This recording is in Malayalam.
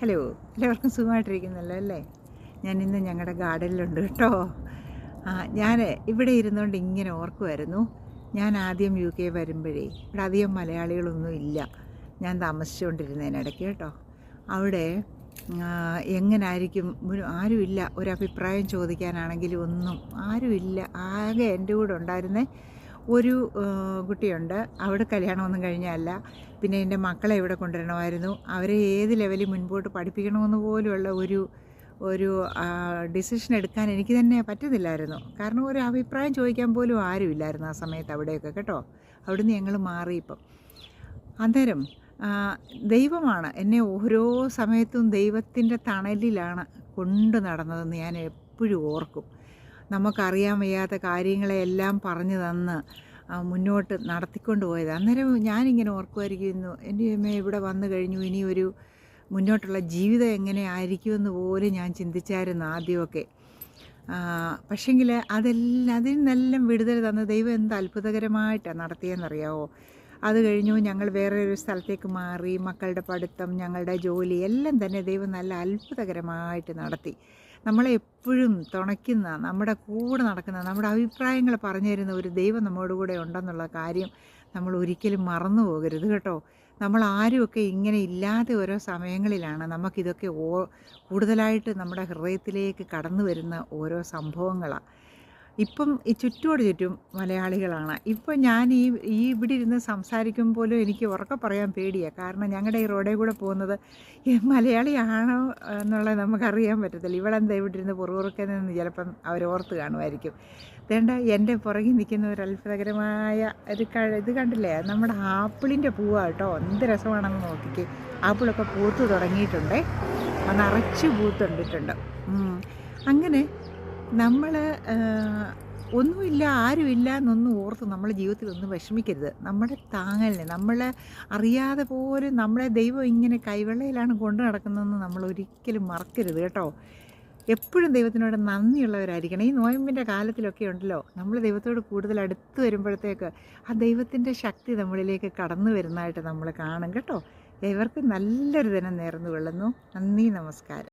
ഹലോ, എല്ലാവർക്കും സുഖമായിട്ടിരിക്കുന്നല്ലോ അല്ലേ? ഞാൻ ഇന്ന് ഞങ്ങളുടെ ഗാർഡനിലുണ്ട് കേട്ടോ. ഞാൻ ഇവിടെ ഇരുന്നുകൊണ്ട് ഇങ്ങനെ ഓർക്കുമായിരുന്നു. ഞാൻ ആദ്യം UK വരുമ്പോഴേ ഇവിടെ അധികം മലയാളികളൊന്നും ഇല്ല. ഞാൻ താമസിച്ചുകൊണ്ടിരുന്നതിനിടയ്ക്ക് കേട്ടോ. അവിടെ എങ്ങനായിരിക്കും ആരുമില്ല, ഒരഭിപ്രായം ചോദിക്കാനാണെങ്കിലും ഒന്നും ആരുമില്ല. ആകെ എൻ്റെ കൂടെ ഉണ്ടായിരുന്ന ഒരു കുട്ടിയുണ്ട്. അവിടെ കല്യാണമൊന്നും കഴിഞ്ഞല്ല. പിന്നെ എൻ്റെ മക്കളെ ഇവിടെ കൊണ്ടുവരണമായിരുന്നു. അവരെ ഏത് ലെവലിൽ മുൻപോട്ട് പഠിപ്പിക്കണമെന്ന് പോലുമുള്ള ഒരു ഡിസിഷൻ എടുക്കാൻ എനിക്ക് തന്നെ പറ്റുന്നില്ലായിരുന്നു. കാരണം ഒരു അഭിപ്രായം ചോദിക്കാൻ പോലും ആരുമില്ലായിരുന്നു ആ സമയത്ത് അവിടെയൊക്കെ കേട്ടോ. അവിടുന്ന് ഞങ്ങൾ മാറി ഇപ്പം. അന്നേരം ദൈവമാണ് എന്നെ ഓരോ സമയത്തും ദൈവത്തിൻ്റെ തണലിലാണ് കൊണ്ടു നടന്നതെന്ന് ഞാൻ എപ്പോഴും ഓർക്കും. നമുക്കറിയാൻ വയ്യാത്ത കാര്യങ്ങളെല്ലാം പറഞ്ഞു തന്ന് മുന്നോട്ട് നടത്തിക്കൊണ്ട് പോയത്. അന്നേരം ഞാനിങ്ങനെ ഓർക്കുമായിരിക്കുന്നു, എൻ്റെ അമ്മ ഇവിടെ വന്നു കഴിഞ്ഞു, ഇനി ഒരു മുന്നോട്ടുള്ള ജീവിതം എങ്ങനെ ആയിരിക്കുമെന്ന് പോലും ഞാൻ ചിന്തിച്ചായിരുന്നു ആദ്യമൊക്കെ. പക്ഷേങ്കിൽ അതിൽ നിന്നെല്ലാം വിടുതൽ തന്ന ദൈവം എന്ത് അത്ഭുതകരമായിട്ടാണ് നടത്തിയെന്നറിയാമോ? അത് കഴിഞ്ഞു ഞങ്ങൾ വേറെ ഒരു സ്ഥലത്തേക്ക് മാറി. മക്കളുടെ പഠിത്തം, ഞങ്ങളുടെ ജോലി എല്ലാം തന്നെ ദൈവം നല്ല അത്ഭുതകരമായിട്ട് നടത്തി. നമ്മളെ എപ്പോഴും തുണയ്ക്കുന്ന, നമ്മുടെ കൂടെ നടക്കുന്ന, നമ്മുടെ അഭിപ്രായങ്ങൾ പറഞ്ഞു തരുന്ന ഒരു ദൈവം നമ്മോട് കൂടെ ഉണ്ടെന്നുള്ള കാര്യം നമ്മൾ ഒരിക്കലും മറന്നു പോകരുത് കേട്ടോ. നമ്മൾ ആരുമൊക്കെ ഇങ്ങനെ ഇല്ലാതെ ഓരോ സമയങ്ങളിലാണ് നമുക്കിതൊക്കെ കൂടുതലായിട്ട് നമ്മുടെ ഹൃദയത്തിലേക്ക് കടന്നു വരുന്ന ഓരോ സംഭവങ്ങളാണ്. ഇപ്പം ഈ ചുറ്റും മലയാളികളാണ്. ഇപ്പം ഞാൻ ഇവിടെ ഇരുന്ന് സംസാരിക്കുമ്പോഴും എനിക്ക് ഉറക്കെ പറയാൻ പേടിയാണ്. കാരണം ഞങ്ങളുടെ ഈ റോഡിൽ കൂടെ പോകുന്നത് മലയാളിയാണോ എന്നുള്ളത് നമുക്കറിയാൻ പറ്റത്തില്ല. ഇവിടെ ഇരുന്ന് പുറകുറുക്കെ നിന്ന് ചിലപ്പം അവരോർത്ത് കാണുമായിരിക്കും. വേണ്ട, എൻ്റെ പുറകിൽ നിൽക്കുന്ന ഒരു അത്ഭുതകരമായ ഇത് കണ്ടില്ലേ? നമ്മുടെ ആപ്പിളിൻ്റെ പൂവാണ് കേട്ടോ. എന്ത് രസമാണെന്ന് നോക്കിക്കേ. ആപ്പിളൊക്കെ പൂത്ത് തുടങ്ങിയിട്ടുണ്ടേ, നിറച്ച് പൂത്തുണ്ടിട്ടുണ്ട്. അങ്ങനെ നമ്മൾ ഒന്നുമില്ല, ആരുമില്ല എന്നൊന്നും ഓർത്ത് നമ്മുടെ ജീവിതത്തിൽ ഒന്നും വിഷമിക്കരുത്. നമ്മുടെ താങ്ങലിന് നമ്മൾ അറിയാതെ പോലും നമ്മളെ ദൈവം ഇങ്ങനെ കൈവെള്ളയിലാണ് കൊണ്ടു നടക്കുന്നതെന്ന് നമ്മൾ ഒരിക്കലും മറക്കരുത് കേട്ടോ. എപ്പോഴും ദൈവത്തിനോട് നന്ദിയുള്ളവരായിരിക്കണം. ഈ നോയമ്പിൻ്റെ കാലത്തിലൊക്കെ ഉണ്ടല്ലോ, നമ്മൾ ദൈവത്തോട് കൂടുതൽ അടുത്ത് വരുമ്പോഴത്തേക്ക് ആ ദൈവത്തിൻ്റെ ശക്തി നമ്മളിലേക്ക് കടന്നു വരുന്നതായിട്ട് നമ്മൾ കാണും കേട്ടോ. ഇവർക്ക് നല്ലൊരു ദിനം നേർന്നു കൊള്ളുന്നു. നന്ദി, നമസ്കാരം.